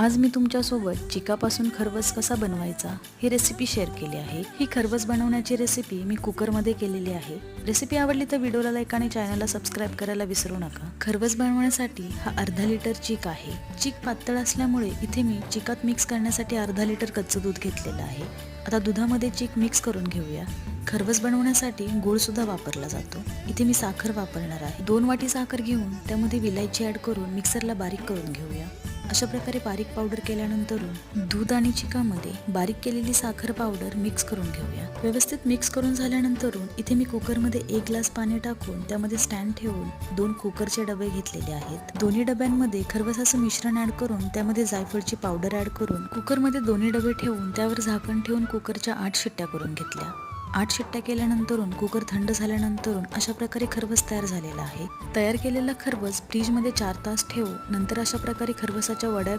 आज मी तुमच्यासोबत चिकापासून खरवस कसा बनवायचा ही रेसिपी शेअर केली आहे। ही खरवस बनवण्याची रेसिपी मी कुकरमध्ये केलेली आहे। रेसिपी आवडली तर व्हिडिओला लाईक आणि चॅनलला सबस्क्राईब करायला विसरू नका। खरवस बनवण्यासाठी हा अर्धा लिटर चीक आहे। चीक पातळ असल्यामुळे इथे मी चिकात मिक्स करण्यासाठी अर्धा लिटर कच्चं दूध घेतलेलं आहे। आता दुधामध्ये चीक मिक्स करून घेऊया। खरवस बनवण्यासाठी गूळ सुद्धा वापरला जातो। इथे मी साखर वापरणार आहे। 2 वाटी साखर घेऊन त्यामध्ये विलायची ऍड करून मिक्सरला बारीक करून घेऊया। अशा प्रकारे बारीक पावडर केल्यानंतर दूध आणि चिकामध्ये बारीक केलेली साखर पावडर मिक्स करून घेऊया। व्यवस्थित मिक्स करून झाल्यानंतर इथे मी कुकरमध्ये 1 ग्लास पाणी टाकून त्यामध्ये स्टँड ठेवून 2 कुकरचे डबे घेतलेले आहेत। दोन्ही डब्यांमध्ये खरवसाचं मिश्रण ऍड करून त्यामध्ये जायफळची पावडर ऍड करून कुकरमध्ये दोन्ही डबे ठेवून त्यावर झाकण ठेवून कुकरच्या 8 शिट्ट्या करून घेतल्या। 8 शिट्ट्या केल्यानंतर कुकर थंड झाल्यानंतर अशा प्रकारे खरवस तयार झालेला आहे। तयार केलेला खरवस फ्रीजमध्ये 4 तास ठेवू। नंतर अशा प्रकारे खरवसाच्या वड्या